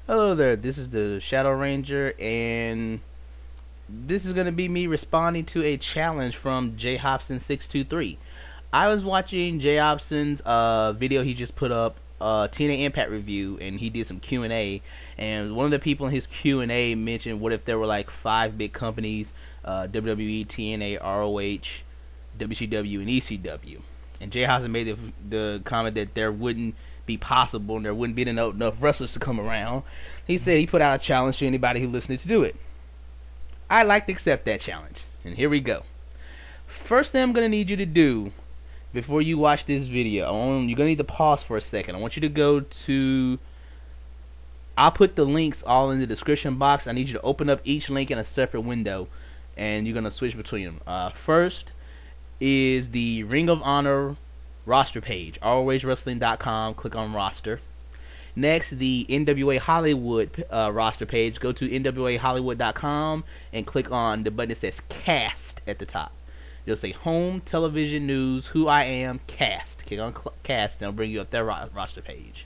Hello there, this is the Shadow Ranger, and this is going to be me responding to a challenge from J Hobson623. I was watching J Hobson's video he just put up, TNA Impact review, and he did some Q&A, and one of the people in his Q&A mentioned what if there were like 5 big companies, WWE, TNA, ROH, WCW, and ECW. And J Hobson made the comment that there wouldn't be possible and there wouldn't be enough wrestlers to come around. He said he put out a challenge to anybody who listened to do it. I'd like to accept that challenge, and here we go. First thing I'm going to need you to do before you watch this video, you're going to need to pause for a second. I want you to go to, I'll put the links all in the description box. I need you to open up each link in a separate window, and you're going to switch between them. First is the Ring of Honor roster page, ROHWrestling.com. Click on roster. Next, the NWA Hollywood roster page. Go to NWAHollywood.com and click on the button that says Cast at the top. It'll say Home, Television, News, Who I Am, Cast. Click on Cast and it'll bring you up their roster page.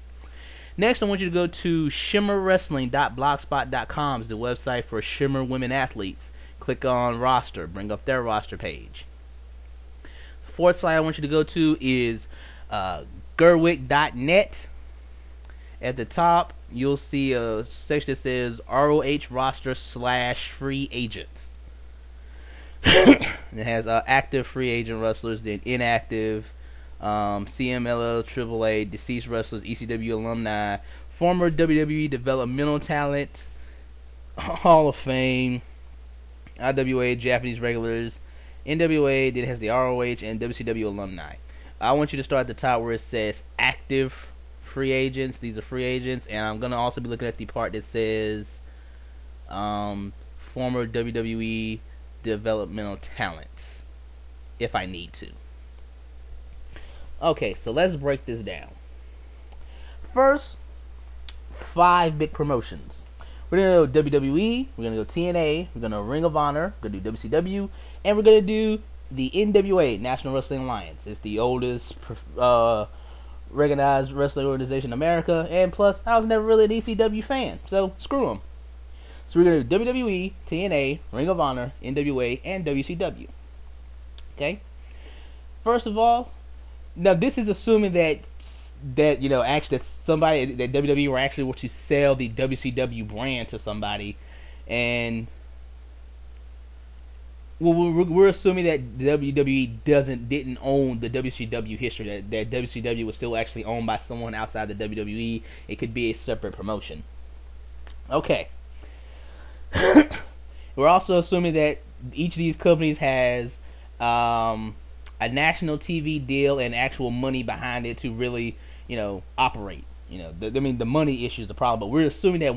Next, I want you to go to ShimmerWrestling.blogspot.com. Is the website for Shimmer women athletes. Click on roster, bring up their roster page. Fourth site I want you to go to is Gerwig.net. At the top, you'll see a section that says ROH roster / free agents. It has active free agent wrestlers, then inactive, CMLL, AAA, deceased wrestlers, ECW alumni, former WWE developmental talent, Hall of Fame, IWA Japanese regulars, NWA, then it has the ROH and WCW alumni. I want you to start at the top where it says active free agents. These are free agents, and I'm gonna also be looking at the part that says former WWE developmental talents if I need to. Okay, so let's break this down. First, 5 big promotions. We're gonna go WWE, we're gonna go TNA, we're gonna go Ring of Honor, we're gonna do WCW, and we're gonna do the NWA, National Wrestling Alliance. It's the oldest recognized wrestling organization in America, and plus I was never really an ECW fan, so screw them. So we're going to do WWE, TNA, Ring of Honor, NWA, and WCW. Okay? First of all, now this is assuming that actually that somebody, that WWE were actually able to sell the WCW brand to somebody, and we're assuming that WWE didn't own the WCW history, that WCW was still actually owned by someone outside the WWE. It could be a separate promotion. Okay. We're also assuming that each of these companies has a national TV deal and actual money behind it to really, operate. The money issue is the problem, but we're assuming that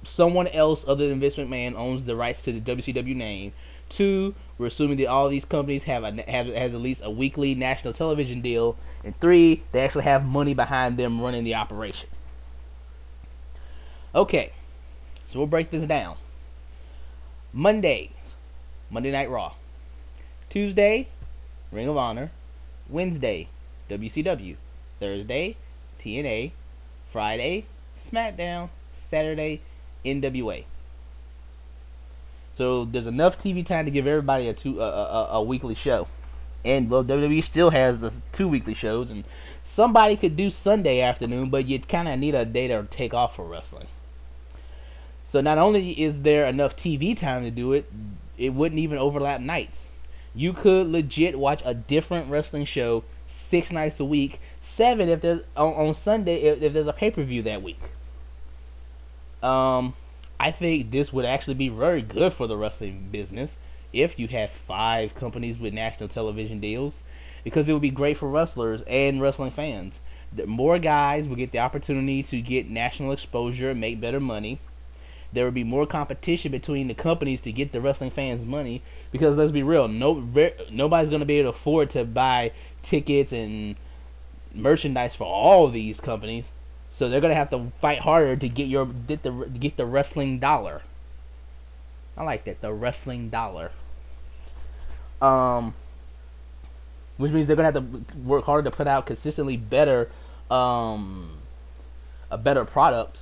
someone else other than Vince McMahon owns the rights to the WCW name. 2, we're assuming that all these companies has at least a weekly national television deal. And 3, they actually have money behind them running the operation. Okay, so we'll break this down. Monday Night Raw. Tuesday, Ring of Honor. Wednesday, WCW. Thursday, TNA. Friday, SmackDown. Saturday, NWA. So there's enough TV time to give everybody a weekly show. And WWE still has 2 weekly shows, and somebody could do Sunday afternoon, but you'd kind of need a day to take off for wrestling. So not only is there enough TV time to do it, it wouldn't even overlap nights. You could legit watch a different wrestling show 6 nights a week, 7 if there's on Sunday if there's a pay-per-view that week. I think this would actually be very good for the wrestling business if you have 5 companies with national television deals, because it would be great for wrestlers and wrestling fans. More guys would get the opportunity to get national exposure and make better money. There would be more competition between the companies to get the wrestling fans money, because let's be real, nobody's going to be able to afford to buy tickets and merchandise for all of these companies. So they're going to have to fight harder to get the wrestling dollar. I like that, the wrestling dollar. Which means they're going to have to work harder to put out consistently better a better product.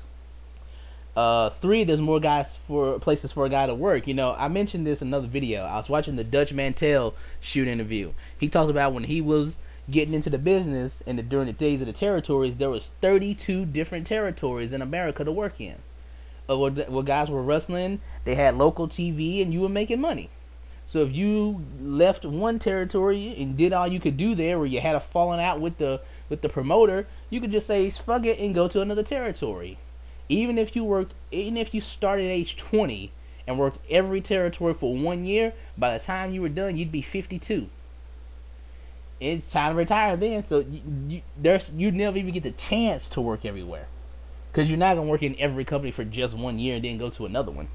Three, there's more guys for places for a guy to work. You know, I mentioned this in another video. I was watching the Dutch Mantel shoot interview. He talked about when he was getting into the business and during the days of the territories, there was 32 different territories in America to work in. Where guys were wrestling, they had local TV, and you were making money. So if you left one territory and did all you could do there, or you had a falling out with the promoter, you could just say fuck it and go to another territory. Even if you started at age 20 and worked every territory for 1 year, by the time you were done, you'd be 52. It's time to retire then, so you'd never even get the chance to work everywhere, because you're not gonna work in every company for just 1 year and then go to another one.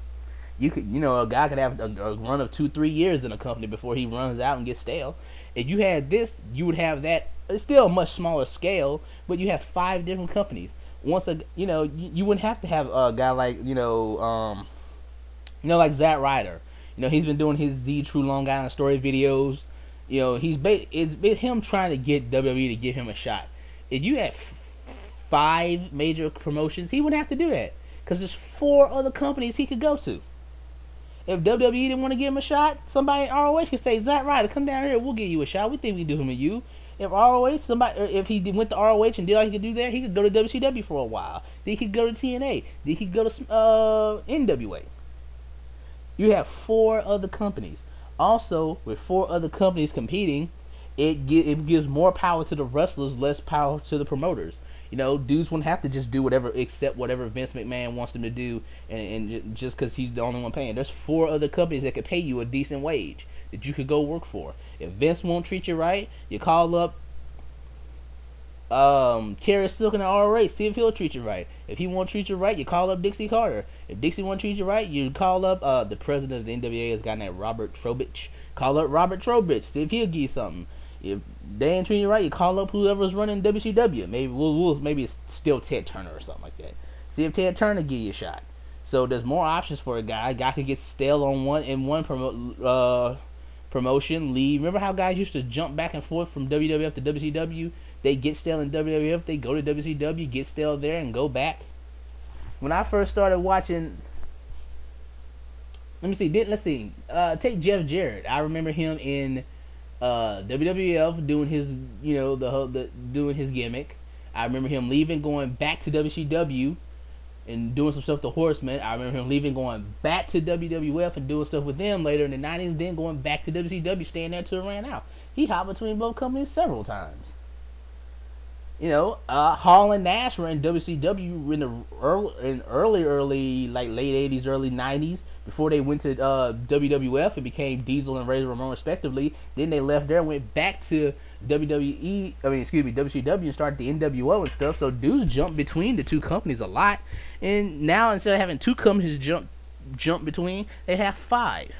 A guy could have a run of 2-3 years in a company before he runs out and gets stale. If you had this, you would have that. It's still a much smaller scale, but you have 5 different companies. You wouldn't have to have a guy like like Zack Ryder. He's been doing his Z True Long Island Story videos. It's him trying to get WWE to give him a shot. If you had 5 major promotions, he wouldn't have to do that, because there's 4 other companies he could go to. If WWE didn't want to give him a shot, somebody at ROH could say, Zack Ryder, come down here, we'll give you a shot. We think we can do him with you. If he went to ROH and did all he could do there, he could go to WCW for a while. Then he could go to TNA. Then he could go to NWA. You have 4 other companies. Also, with 4 other companies competing, it gives more power to the wrestlers, less power to the promoters. Dudes wouldn't have to just do accept whatever Vince McMahon wants them to do, and just because he's the only one paying. There's 4 other companies that could pay you a decent wage that you could go work for. If Vince won't treat you right, you call up Kerry Silk in the ROH, see if he'll treat you right. If he won't treat you right, you call up Dixie Carter. If Dixie won't treat you right, you call up the president of the NWA, is a guy named Robert Trowbridge. Call up Robert Trowbridge, see if he'll give you something. If they ain't treating you right, you call up whoever's running WCW. Maybe it's still Ted Turner or something like that. See if Ted Turner give you a shot. So there's more options for a guy. A guy could get stale on one promotion, leave. Remember how guys used to jump back and forth from WWF to WCW? They get stale in WWF, they go to WCW, get stale there, and go back. When I first started watching, take Jeff Jarrett. I remember him in WWF doing his, doing his gimmick. I remember him leaving, going back to WCW and doing some stuff with the Horsemen. I remember him leaving, going back to WWF and doing stuff with them later in the 90s, then going back to WCW, staying there till it ran out. He hopped between both companies several times. Hall and Nash were in WCW in the early like late 80s, early 90s, before they went to WWF and became Diesel and Razor Ramon respectively. Then they left there and went back to WCW and started the NWO and stuff. So dudes jump between the 2 companies a lot. And now instead of having 2 companies jump between, they have 5.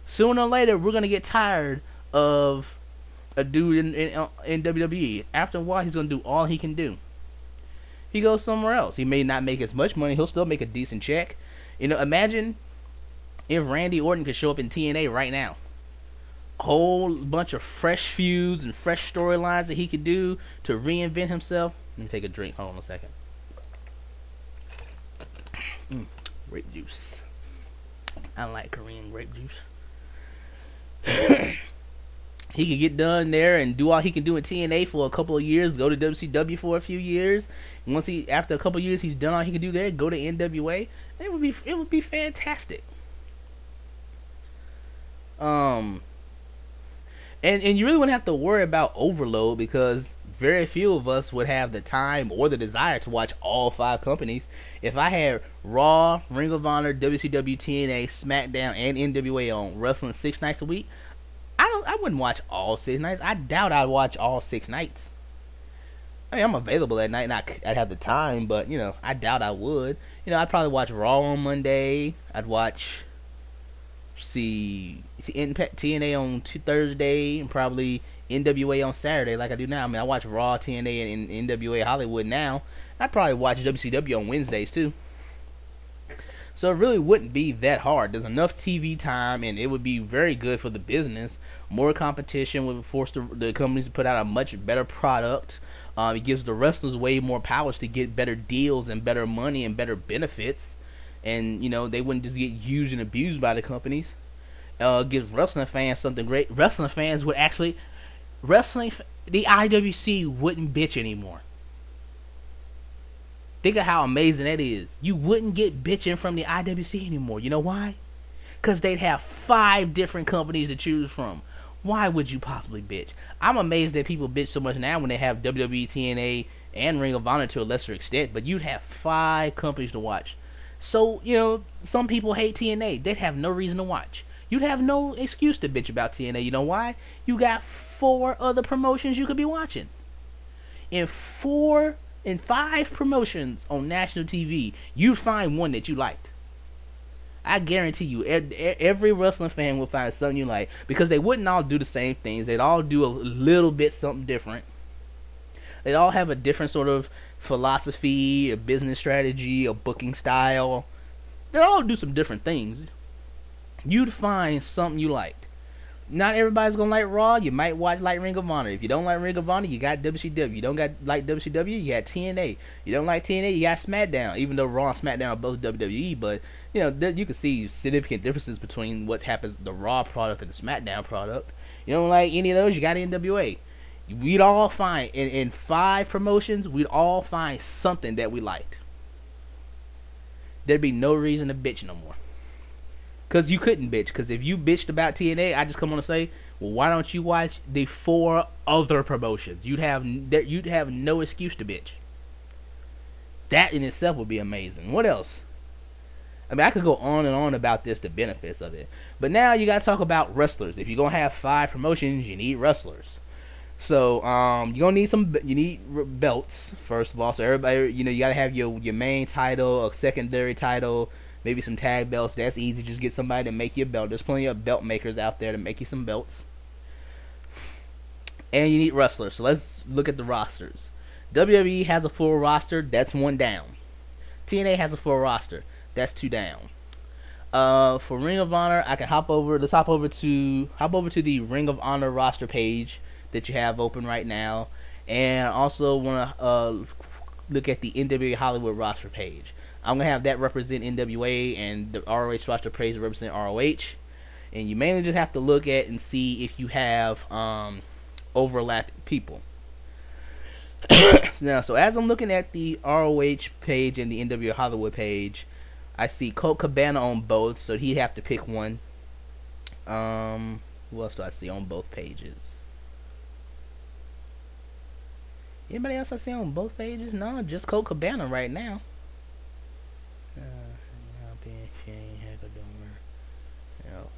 Sooner or later, we're going to get tired of a dude in WWE. After a while, he's going to do all he can do. He goes somewhere else. He may not make as much money. He'll still make a decent check. Imagine if Randy Orton could show up in TNA right now. A whole bunch of fresh feuds and fresh storylines that he could do to reinvent himself. Let me take a drink. Hold on a second. Grape juice. I like Korean grape juice. He could get done there and do all he can do in TNA for a couple of years, go to WCW for a few years. And after a couple of years he's done all he can do there, go to NWA. It would be fantastic. And you really wouldn't have to worry about overload, because very few of us would have the time or the desire to watch all 5 companies. If I had Raw, Ring of Honor, WCW, TNA, SmackDown, and NWA on wrestling 6 nights a week, I wouldn't watch all 6 nights. I doubt I'd watch all 6 nights. I mean, I'm available that night and I'd have the time, but, I doubt I would. I'd probably watch Raw on Monday. I'd watch, TNA on Thursday, and probably NWA on Saturday like I do now. I mean, I watch Raw, TNA, and NWA Hollywood now. I'd probably watch WCW on Wednesdays, too. So it really wouldn't be that hard. There's enough TV time, and it would be very good for the business. More competition would force the companies to put out a much better product. It gives the wrestlers way more powers to get better deals and better money and better benefits, and they wouldn't just get used and abused by the companies. Gives wrestling fans something great. Wrestling fans would actually the IWC wouldn't bitch anymore. Think of how amazing that is. You wouldn't get bitching from the IWC anymore. You know why? Because they'd have 5 different companies to choose from. Why would you possibly bitch? I'm amazed that people bitch so much now when they have WWE, TNA, and Ring of Honor to a lesser extent, but you'd have 5 companies to watch. So, some people hate TNA. They'd have no reason to watch. You'd have no excuse to bitch about TNA. You know why? You got 4 other promotions you could be watching. In 5 promotions on national TV, you'd find one that you liked. I guarantee you, every wrestling fan will find something you like, because they wouldn't all do the same things. They'd all do a little bit something different. They'd all have a different sort of philosophy, a business strategy, a booking style. They'd all do some different things. You'd find something you liked. Not everybody's gonna like Raw. You might like Ring of Honor. If you don't like Ring of Honor, you got WCW. You don't like WCW, you got TNA. You don't like TNA, you got SmackDown. Even though Raw and SmackDown are both WWE, but you can see significant differences between what happens the Raw product and the SmackDown product. You don't like any of those, you got NWA. We'd all find in 5 promotions, we'd all find something that we liked. There'd be no reason to bitch no more. Because you couldn't bitch. Because if you bitched about TNA, I just come on and say, well, why don't you watch the 4 other promotions? You'd have no excuse to bitch. That in itself would be amazing. What else? I mean, I could go on and on about this, the benefits of it. But now you got to talk about wrestlers. If you're going to have 5 promotions, you need wrestlers. So, you're going to need you need belts, first of all. So everybody, you got to have your main title, a secondary title, maybe some tag belts. That's easy. Just get somebody to make you a belt. There's plenty of belt makers out there to make you some belts. And you need wrestlers. So let's look at the rosters. WWE has a full roster. That's 1 down. TNA has a full roster. That's 2 down. For Ring of Honor, I can hop over. Let's hop over to the Ring of Honor roster page that you have open right now, and also want to look at the NWA Hollywood roster page. I'm going to have that represent NWA, and the ROH roster page represent ROH. And you mainly just have to look at and see if you have overlapping people. Now, so as I'm looking at the ROH page and the NWA Hollywood page, I see Colt Cabana on both, so he'd have to pick one. Who else do I see on both pages? Anybody else I see on both pages? No, just Colt Cabana right now.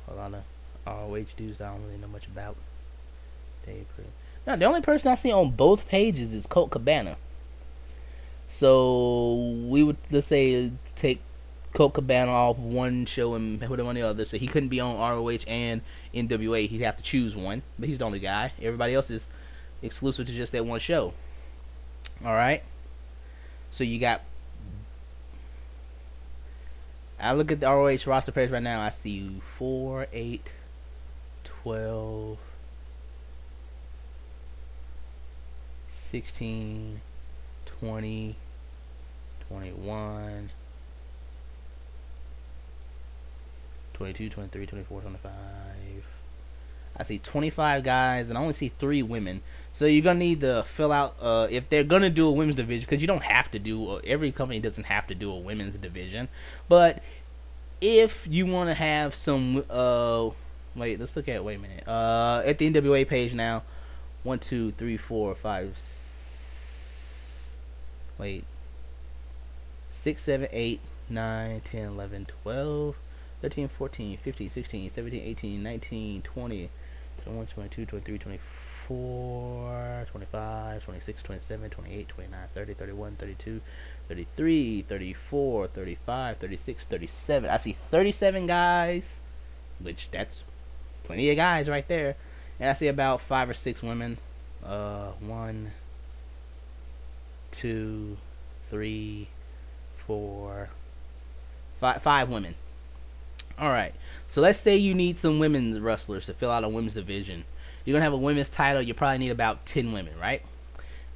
A lot of ROH dudes I don't really know much about. Now, the only person I see on both pages is Colt Cabana. So we would, let's say, take Colt Cabana off one show and put him on the other. So he couldn't be on ROH and NWA. He'd have to choose one. But he's the only guy. Everybody else is exclusive to just that one show. Alright? So you got... I look at the ROH roster page right now. I see 4, 8, 12, 16, 20, 21, 22, 23, 24, 25. I see 25 guys, and I only see 3 women. So you're going to need to fill out, if they're going to do a women's division, because you don't have to do, every company doesn't have to do a women's division. But if you want to have some, wait, let's look at, wait a minute. At the NWA page now, 1, 2, 3, 4, 5, wait, 6, 7, 8, 9, 10, 11, 12, 13, 14, 15, 16, 17, 18, 19, 20, 21, 22, 23, 24, 25, 26, 27, 28, 29, 30, 31, 32, 33, 34, 35, 36, 37. I see 37 guys, which that's plenty of guys right there. And I see about 5 or 6 women. 1, 2, 3, 4, 5 women. Alright, so let's say you need some women's wrestlers to fill out a women's division. You're going to have a women's title, you probably need about 10 women, right?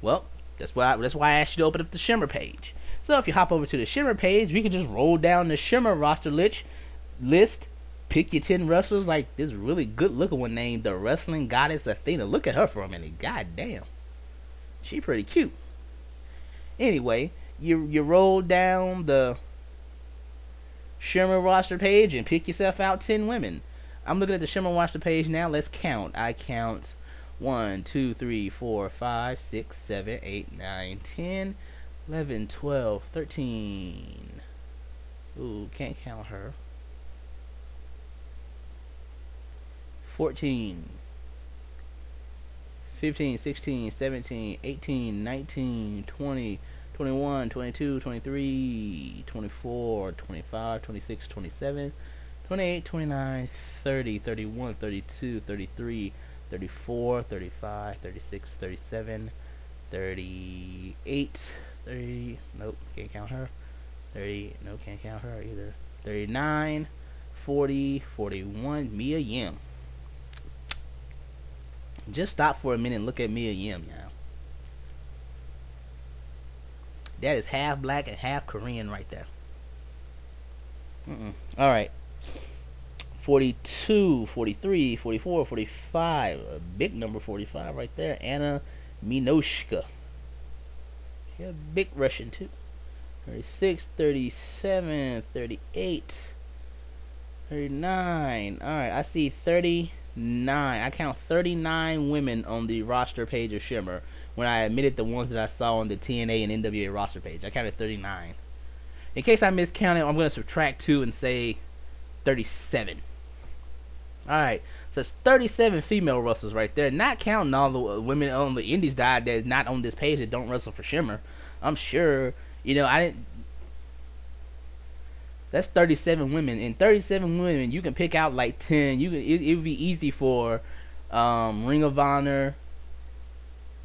Well, That's why I asked you to open up the Shimmer page. So if you hop over to the Shimmer page, we can just roll down the Shimmer roster list, pick your 10 wrestlers, like this really good looking one named the Wrestling Goddess Athena. Look at her for a minute. God damn. She pretty cute. Anyway, you roll down the Shimmer roster page and pick yourself out 10 women. I'm looking at the Shimmer roster page now. Let's count. I count 1, 2, 3, 4, 5, 6, 7, 8, 9, 10, 11, 12, 13. Ooh, can't count her. 14, 15, 16, 17, 18, 19, 20, 21, 22, 23, 24, 25, 26, 27, 28, 29, 30, 31, 32, 33, 34, 35, 36, 37, 38, 30, nope, can't count her. 30, nope, can't count her either. 39, 40, 41, Mia Yim. Just stop for a minute and look at Mia Yim now. That is half black and half Korean right there. Alright. 42, 43, 44, 45. A big number 45 right there. Anna Minoshka. She's a big Russian too. 36, 37, 38, 39. Alright, I see 39. I count 39 women on the roster page of Shimmer when I admitted the ones that I saw on the TNA and NWA roster page. I counted 39. In case I miscounted, I'm going to subtract 2 and say 37. Alright, so it's 37 female wrestlers right there, not counting all the women on the indies that's not on this page that don't wrestle for Shimmer. I'm sure, I didn't. That's 37 women, and 37 women, you can pick out like 10. It would be easy for Ring of Honor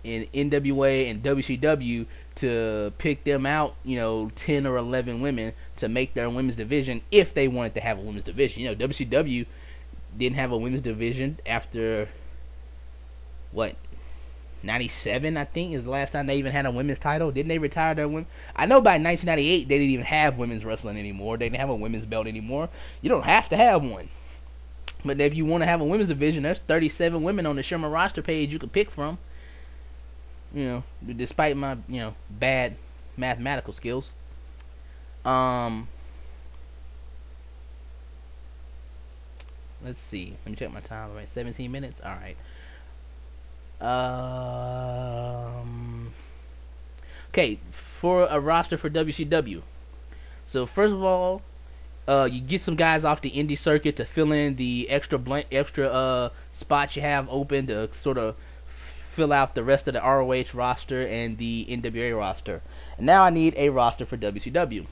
and NWA and WCW to pick them out, 10 or 11 women to make their women's division if they wanted to have a women's division. WCW didn't have a women's division after, 97, I think, is the last time they even had a women's title. Didn't they retire their women? I know by 1998 they didn't even have women's wrestling anymore. They didn't have a women's belt anymore. You don't have to have one. But if you want to have a women's division, there's 37 women on the Shimmer roster page you can pick from. Despite my, bad mathematical skills. Let's see. Let me check my time. All right, 17 minutes. All right. Okay, for a roster for WCW. So first of all, you get some guys off the indie circuit to fill in the extra spots you have open to sort of fill out the rest of the ROH roster and the NWA roster. And now I need a roster for WCW. A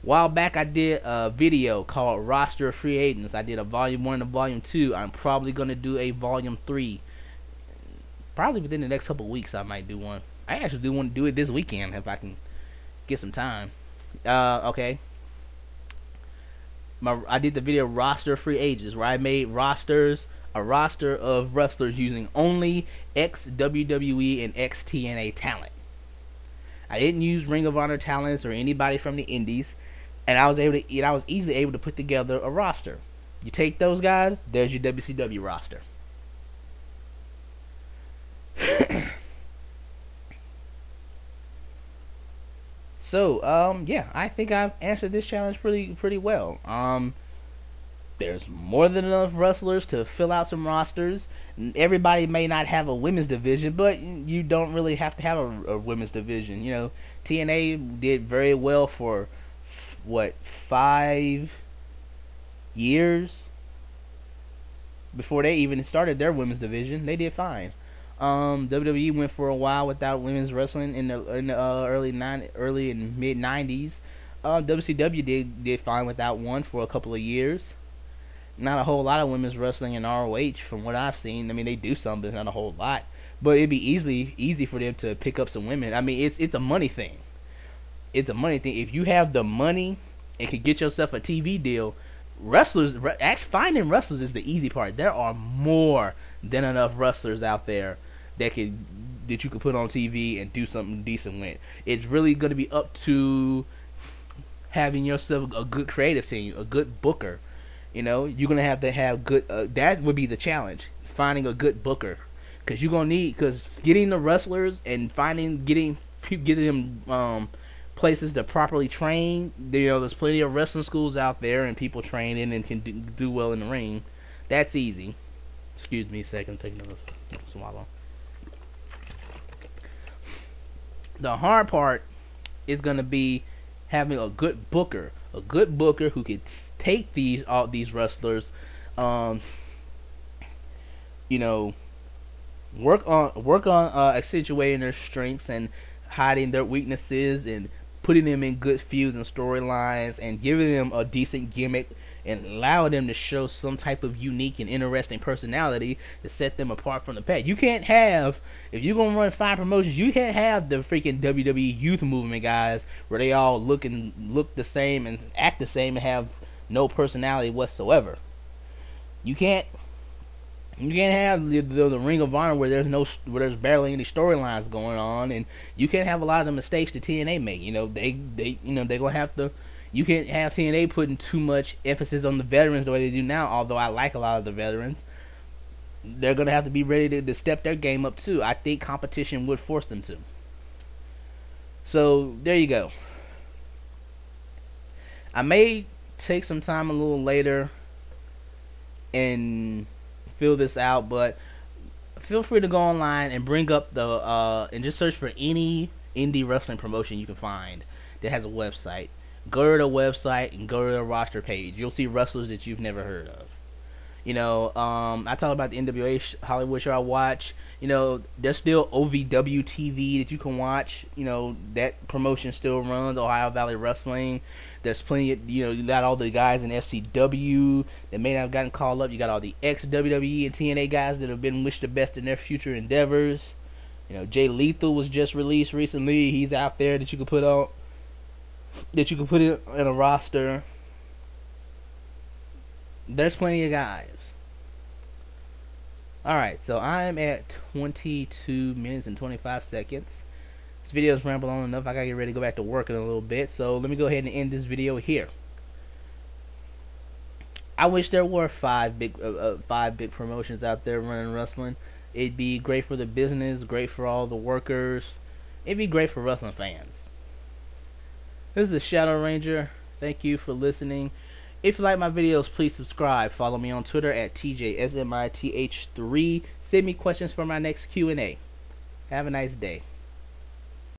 while back I did a video called Roster of Free Agents. I did a volume 1 and a volume 2. I'm probably going to do a volume 3. Probably within the next couple weeks I might do one. I actually do want to do it this weekend if I can get some time. Okay. I did the video Roster Free Agents where I made a roster of wrestlers using only ex-WWE and ex-TNA talent. I didn't use Ring of Honor talents or anybody from the indies, and I was easily able to put together a roster. You take those guys, there's your WCW roster. So, yeah, I think I've answered this challenge pretty well. There's more than enough wrestlers to fill out some rosters. Everybody may not have a women's division, but you don't really have to have a women's division. TNA did very well for, 5 years? Before they even started their women's division, they did fine. WWE went for a while without women's wrestling in the early and mid 90s. WCW did fine without one for a couple of years. Not a whole lot of women's wrestling in ROH from what I've seen. I mean, they do some, but not a whole lot. But it'd be easy for them to pick up some women. I mean, it's a money thing. It's a money thing. If you have the money and can get yourself a TV deal, finding wrestlers is the easy part. There are more than enough wrestlers out there that could that you could put on TV and do something decent with. It's really going to be up to having yourself a good creative team, a good booker. You know, you're gonna have to have good. That would be the challenge: finding a good booker, because you're gonna need, because getting the wrestlers and getting them places to properly train. You know, there's plenty of wrestling schools out there and people training and can do well in the ring. That's easy. Excuse me a second, take another swallow. The hard part is gonna be having a good booker who could take all these wrestlers, you know, work on accentuating their strengths and hiding their weaknesses and putting them in good feuds and storylines and giving them a decent gimmick and allow them to show some type of unique and interesting personality to set them apart from the pack. You can't have, if you're going to run 5 promotions, you can't have the freaking WWE youth movement guys where they all look the same and act the same and have no personality whatsoever. You can't have the Ring of Honor where there's barely any storylines going on, and you can't have a lot of the mistakes that TNA make. You know, they're gonna have to. You can't have TNA putting too much emphasis on the veterans the way they do now, although I like a lot of the veterans. They're going to have to be ready to step their game up too. I think competition would force them to. So, there you go. I may take some time a little later and fill this out, but feel free to go online and bring up and just search for any indie wrestling promotion you can find that has a website. Go to the website and go to the roster page. You'll see wrestlers that you've never heard of. You know, I talk about the NWA Hollywood show I watch. You know, there's still OVW TV that you can watch. You know, that promotion still runs, Ohio Valley Wrestling. There's plenty of, you know, you got all the guys in FCW that may not have gotten called up. You got all the ex-WWE and TNA guys that have been wished the best in their future endeavors. You know, Jay Lethal was just released recently. He's out there that you could put on. That you can put it in a roster. There's plenty of guys. Alright, so I'm at 22 minutes and 25 seconds. This video's rambled on enough. I gotta get ready to go back to work in a little bit. So let me go ahead and end this video here. I wish there were five big promotions out there running wrestling. It'd be great for the business, great for all the workers. It'd be great for wrestling fans. This is the Shadow Ranger. Thank you for listening. If you like my videos, please subscribe. Follow me on Twitter at TJSMITH3. Send me questions for my next Q&A. Have a nice day.